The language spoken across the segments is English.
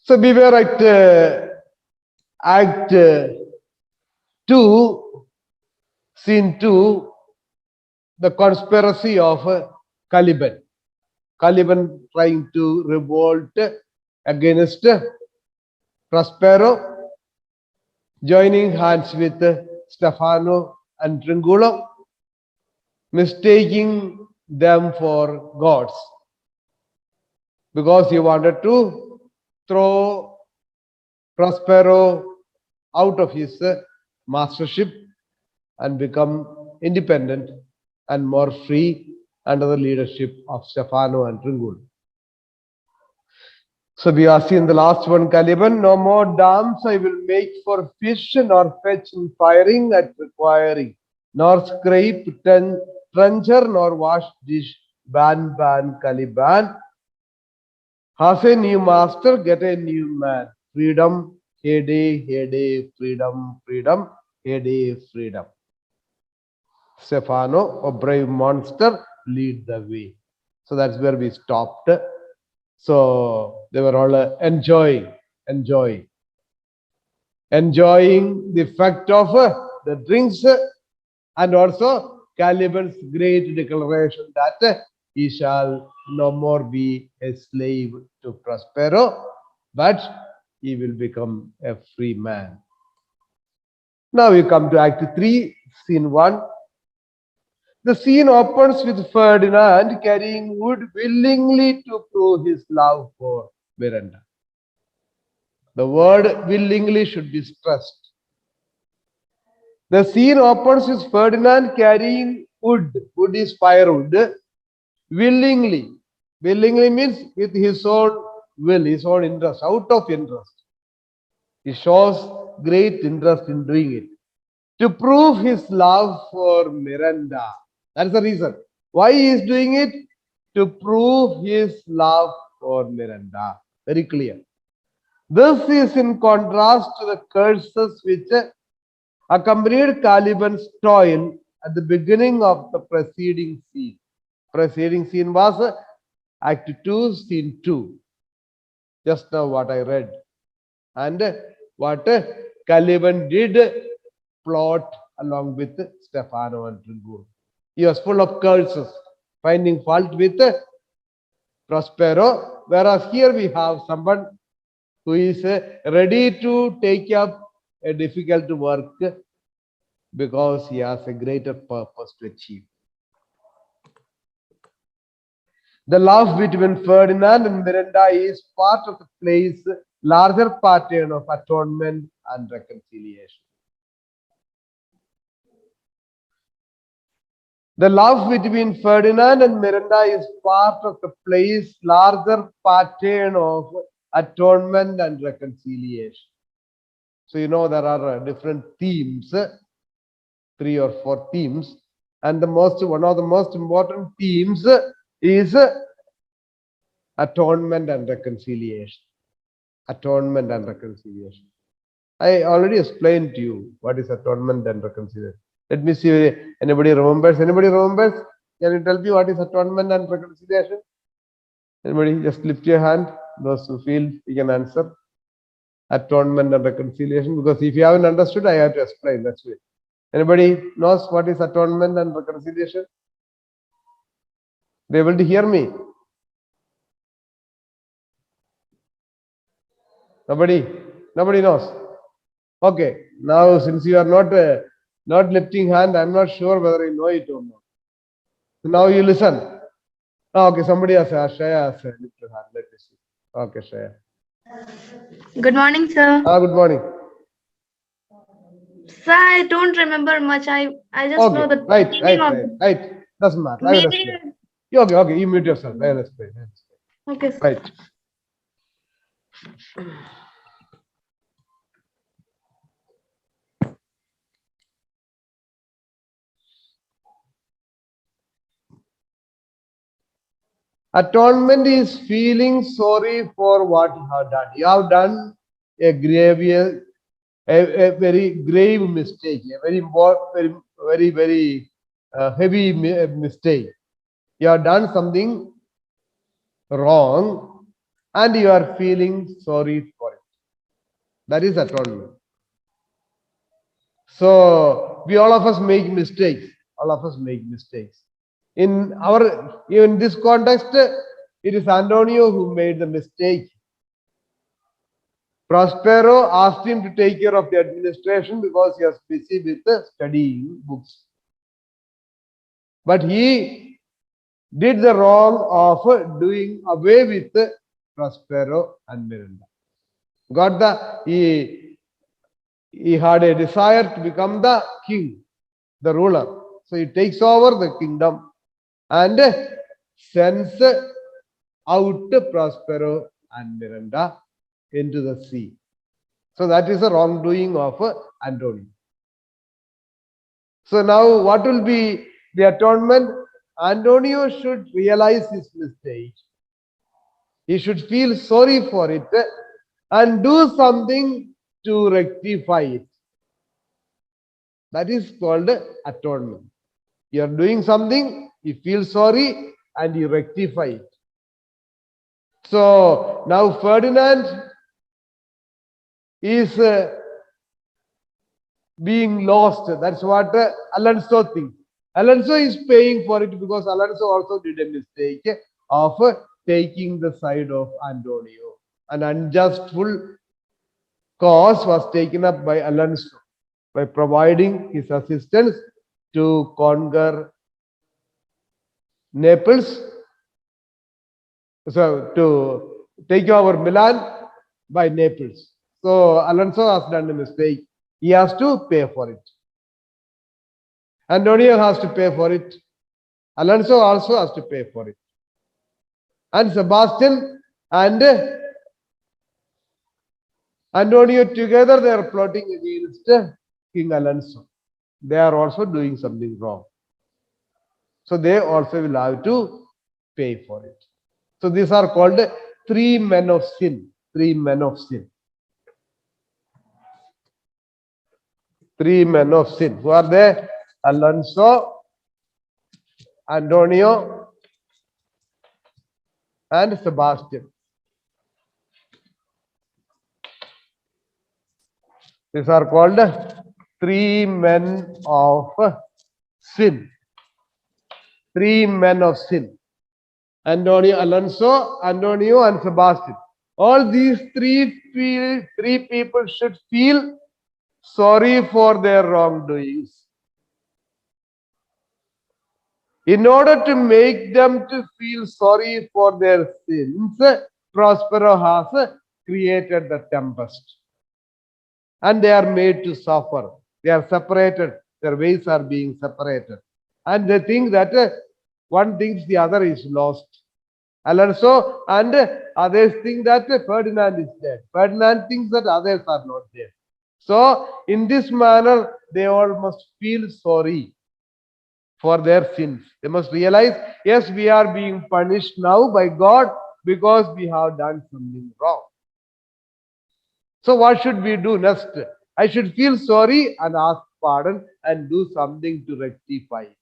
So we were at Act 2, Scene 2, the conspiracy of Caliban. Caliban trying to revolt against Prospero, joining hands with Stefano and Tringulo, mistaking them for gods because he wanted to throw Prospero out of his mastership and become independent and more free under the leadership of Stefano and Tringulo. So we are seeing the last one, Caliban. No more dams I will make for fish, nor fetch in firing at requiring, nor scrape trencher, nor wash dish, ban, Caliban. Has a new master, get a new man. Freedom, heyday, freedom, heyday, freedom. Stefano, a brave monster, lead the way. So that's where we stopped. So they were all enjoying the effect of the drinks, and also Caliban's great declaration that he shall no more be a slave to Prospero, but he will become a free man. Now we come to Act 3, Scene 1. The scene opens with Ferdinand carrying wood willingly to prove his love for Miranda. The word willingly should be stressed. The scene opens with Ferdinand carrying wood. Wood is firewood. Willingly. Willingly means with his own will, his own interest, out of interest. He shows great interest in doing it. To prove his love for Miranda. That's the reason. Why he is doing it? To prove his love for Miranda. Very clear. This is in contrast to the curses which accompanied Caliban's toil at the beginning of the preceding scene. Preceding scene was Act 2, Scene 2. Just now what I read. And what Caliban did plot along with Stefano and Tringulo. He was full of curses, finding fault with Prospero, whereas here we have someone who is ready to take up a difficult work because he has a greater purpose to achieve. The love between Ferdinand and Miranda is part of the play's larger pattern of atonement and reconciliation. The love between Ferdinand and Miranda is part of the play's larger pattern of atonement and reconciliation. So you know there are different themes, 3 or 4 themes, and one of the most important themes is atonement and reconciliation. Atonement and reconciliation. I already explained to you what is atonement and reconciliation. Let me see. Anybody remembers? Anybody remembers? Can you tell me what is atonement and reconciliation? Anybody? Just lift your hand. Those who feel you can answer. Atonement and reconciliation. Because if you haven't understood, I have to explain. That's it. Anybody knows what is atonement and reconciliation? They able to hear me? Nobody knows. Okay. Now, since you are not lifting hand, I'm not sure whether you know it or not. So now you listen. Okay, somebody has Shreya has lifted hand. Let me see. Okay, Shreya. Good morning, sir. Good morning. Sir, I don't remember much. I just know the right. Doesn't matter. I will explain. Okay. You mute yourself. I will explain. Okay, sir. Right. Atonement is feeling sorry for what you have done. You have done a very grave mistake, a very heavy mistake. You have done something wrong, and you are feeling sorry for it. That is atonement. So we all of us make mistakes. All of us make mistakes. In this context, it is Antonio who made the mistake. Prospero asked him to take care of the administration because he was busy with studying books. But he did the wrong of doing away with Prospero and Miranda. He had a desire to become the king, the ruler. So he takes over the kingdom and sends out Prospero and Miranda into the sea. So that is the wrongdoing of Antonio. So now what will be the atonement? Antonio should realize his mistake. He should feel sorry for it and do something to rectify it. That is called atonement. You are doing something, you feel sorry, and you rectify it. So now Ferdinand is being lost. That's what Alonso thinks. Alonso is paying for it because Alonso also did a mistake of taking the side of Antonio. An unjustful cause was taken up by Alonso by providing his assistance to conquer Naples, so to take over Milan by Naples. So Alonso has done a mistake. He has to pay for it. Antonio has to pay for it. Alonso also has to pay for it. And Sebastian and Antonio together, they are plotting against King Alonso. They are also doing something wrong. So they also will have to pay for it. So these are called three men of sin. Three men of sin. Three men of sin. Who are they? Alonso, Antonio, and Sebastian. These are called three men of sin. Three men of sin. Antonio, Alonso, Antonio, and Sebastian. All these three people should feel sorry for their wrongdoings. In order to make them to feel sorry for their sins, Prospero has created the tempest. And they are made to suffer. They are separated. Their ways are being separated. And they think that one thinks the other is lost. Alonso and others think that Ferdinand is dead. Ferdinand thinks that others are not dead. So, in this manner, they all must feel sorry for their sins. They must realize, yes, we are being punished now by God because we have done something wrong. So what should we do next? I should feel sorry and ask pardon and do something to rectify it.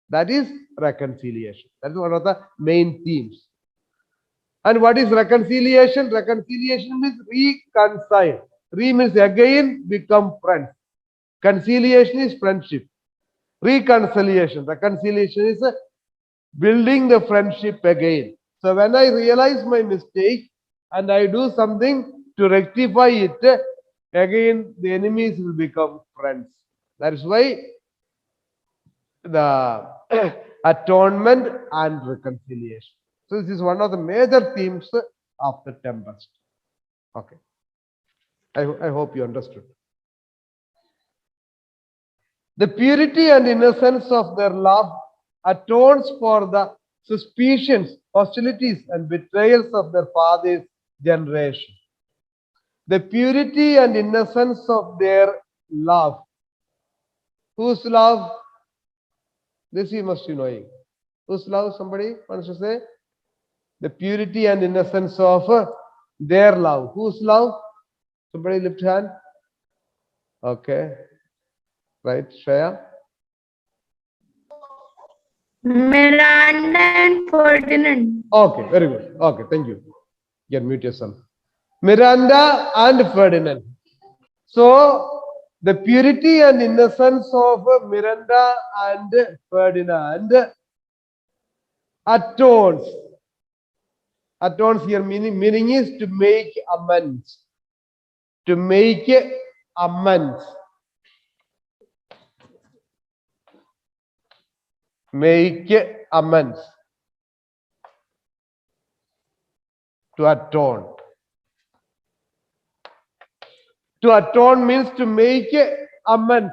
That is reconciliation. That is one of the main themes. And what is reconciliation? Reconciliation means reconcile. Re means again become friends. Conciliation is friendship. Reconciliation. Reconciliation is building the friendship again. So when I realize my mistake and I do something to rectify it, again the enemies will become friends. That is why the atonement and reconciliation. So this is one of the major themes of the Tempest. Okay. I hope you understood. The purity and innocence of their love atones for the suspicions, hostilities, and betrayals of their father's generation. The purity and innocence of their love. Whose love? This you must be knowing. Whose love? Somebody wants to say? The purity and innocence of their love. Whose love? Somebody lift hand. Okay. Right, Shreya? Miranda and Ferdinand. Okay, very good. Okay, thank you. You can mute yourself. Miranda and Ferdinand. So the purity and innocence of Miranda and Ferdinand atones. Atones here meaning is to make amends. To make amends. Make amends. To atone. To atone means to make amends.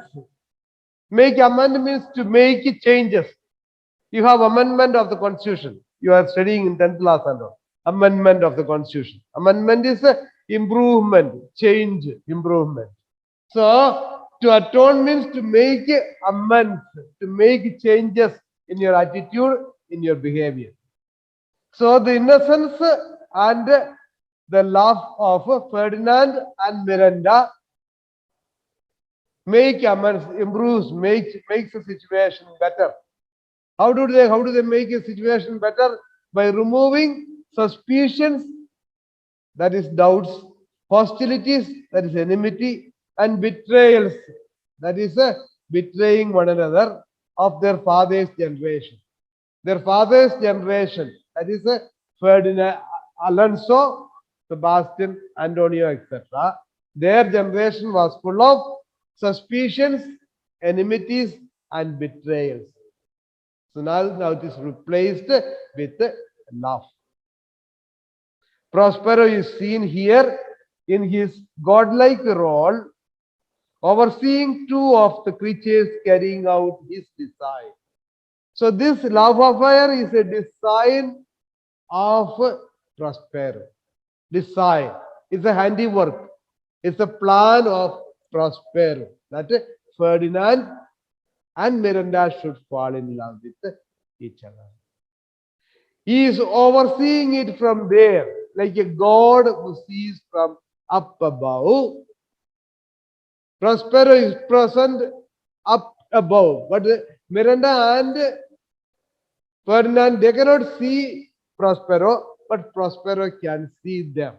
Make amend means to make changes. You have amendment of the constitution. You are studying in 10th class and all. Amendment of the constitution. Amendment is a improvement, change, improvement. So to atone means to make amends, to make changes in your attitude, in your behavior. So the innocence and the love of Ferdinand and Miranda make amends, improves, makes the situation better. How do they make a situation better? By removing suspicions, that is doubts, hostilities, that is enmity, and betrayals, that is betraying one another of their father's generation. Their father's generation, that is Ferdinand, Alonso, Sebastian, Antonio, etc. Their generation was full of suspicions, enmities, and betrayals. So now it is replaced with love. Prospero is seen here in his godlike role, overseeing two of the creatures carrying out his design. So this love affair is a design of Prospero. Design. It's a handiwork. It's a plan of Prospero. That Ferdinand and Miranda should fall in love with each other. He is overseeing it from there, like a God who sees from up above. Prospero is present up above, but Miranda and Ferdinand, they cannot see Prospero, but Prospero can see them.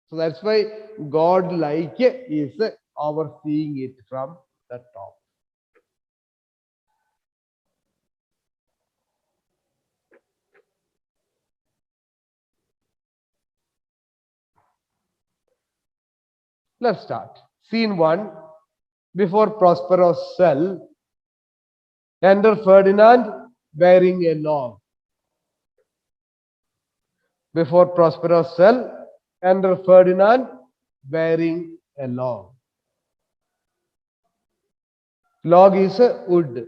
So that's why God like is overseeing it from the top. Let's start. Scene 1. Before Prospero's cell, enter Ferdinand bearing a log. Before Prospero's cell, enter Ferdinand bearing a log. Log is a wood.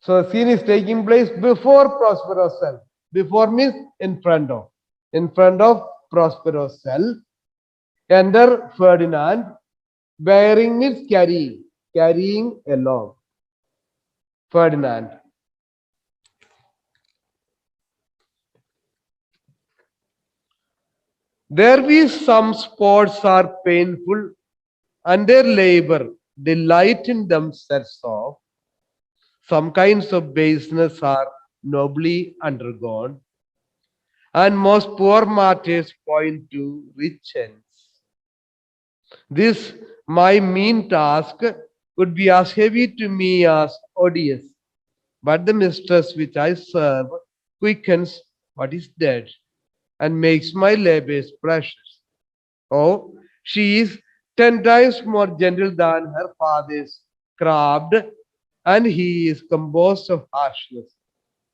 So the scene is taking place before Prospero's cell. Before means in front of. In front of Prospero's cell, enter Ferdinand. Bearing means carrying. Carrying a log. Ferdinand. There be some sports are painful, and their labor delight in themselves of. Some kinds of baseness are nobly undergone, and most poor martyrs point to rich ends. This my mean task would be as heavy to me as odious, but the mistress which I serve quickens what is dead and makes my labors precious. Oh, she is 10 times more gentle than her father's crabbed, and he is composed of harshness.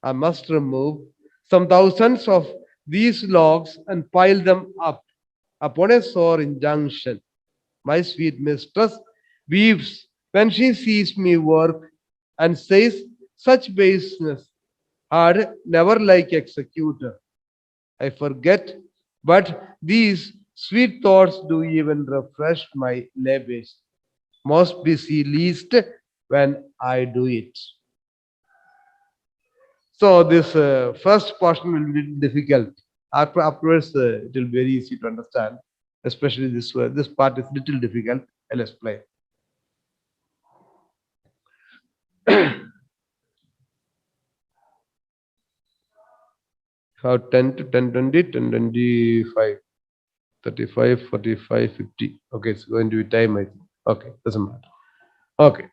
I must remove some thousands of these logs and pile them up upon a sore injunction. My sweet mistress weeps when she sees me work and says, such baseness had never like executor. I forget, but these sweet thoughts do even refresh my labors. Most busy least when I do it. So this first portion will be difficult. Afterwards, it will be very easy to understand. Especially this part is little difficult. I'll explain. Have 10 to 10, 20, 10, 25, 35, 45, 50. Okay, it's going to be time, I think. Okay, doesn't matter. Okay.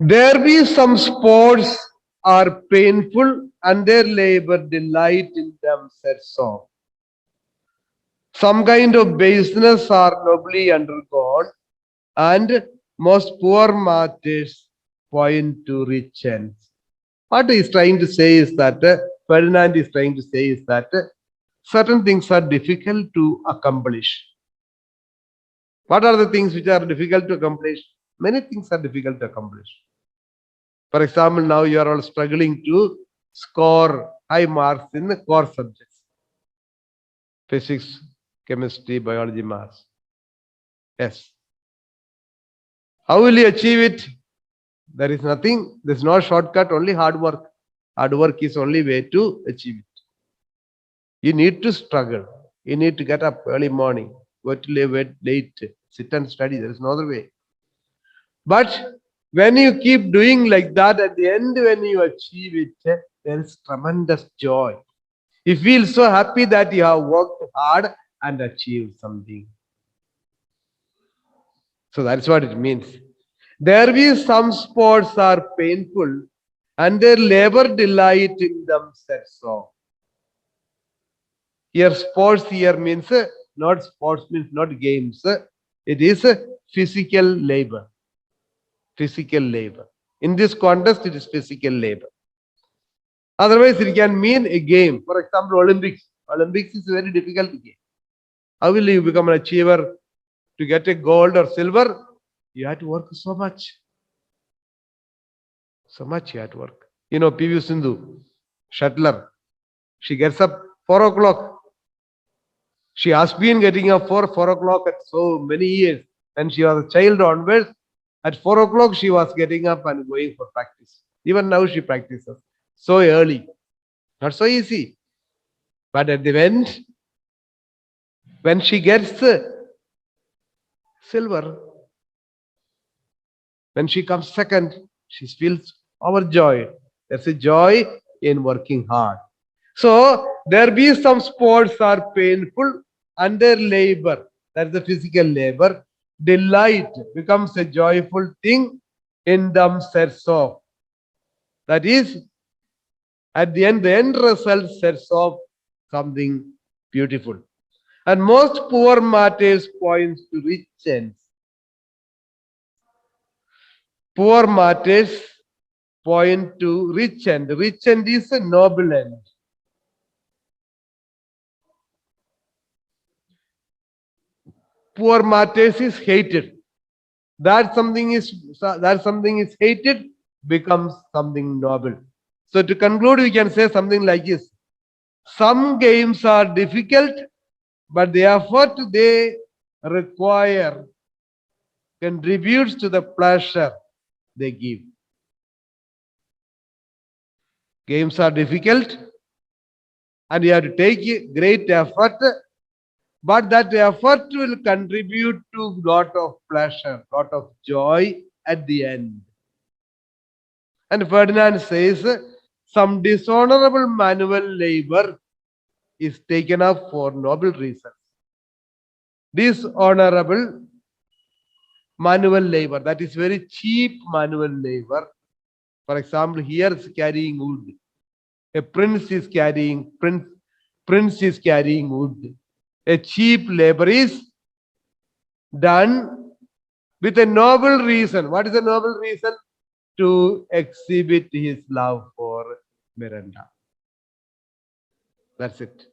There be some sports are painful and their labor delight in themselves of. Some kind of business are nobly undergone, and most poor martyrs point to rich ends. What he's trying to say is that Ferdinand is trying to say is that certain things are difficult to accomplish. What are the things which are difficult to accomplish? Many things are difficult to accomplish. For example, now you are all struggling to score high marks in the core subjects: physics, chemistry, biology, maths. Yes. How will you achieve it? There is nothing, there's no shortcut, only hard work. Hard work is only way to achieve it. You need to struggle. You need to get up early morning, go to live late, sit and study. There is no other way. But when you keep doing like that, at the end, when you achieve it, there is tremendous joy. You feel so happy that you have worked hard and achieved something. So that's what it means. There be some sports are painful and their labor delight in themselves. So here sports here means not sports means not games. It is physical labor. Physical labor. In this context, it is physical labor. Otherwise, it can mean a game. For example, Olympics. Olympics is a very difficult game. How will you become an achiever? To get a gold or silver, you have to work so much. So much you have to work. You know, PV Sindhu, shuttler, she gets up 4 o'clock. She has been getting up for 4 o'clock at so many years. And she was a child onwards. At 4 o'clock, she was getting up and going for practice. Even now, she practices so early. Not so easy. But at the end, when she gets silver, when she comes second, she feels overjoyed. There's a joy in working hard. So there be some sports are painful and their labor, that's the physical labor, delight becomes a joyful thing in themselves of. That is, at the end result sets off something beautiful. And most poor martyrs points to rich ends. Poor martyrs point to rich end. Rich end is a noble end. Poor martyrs is hated. That something is hated becomes something noble. So to conclude, we can say something like this. Some games are difficult, but the effort they require contributes to the pleasure they give. Games are difficult and you have to take great effort, but that effort will contribute to a lot of pleasure, lot of joy at the end. And Ferdinand says some dishonorable manual labor is taken up for noble reasons. Dishonorable manual labor, that is very cheap manual labor. For example, here is carrying wood. A prince is carrying wood. A cheap labor is done with a noble reason. What is a noble reason? To exhibit his love for Miranda. That's it.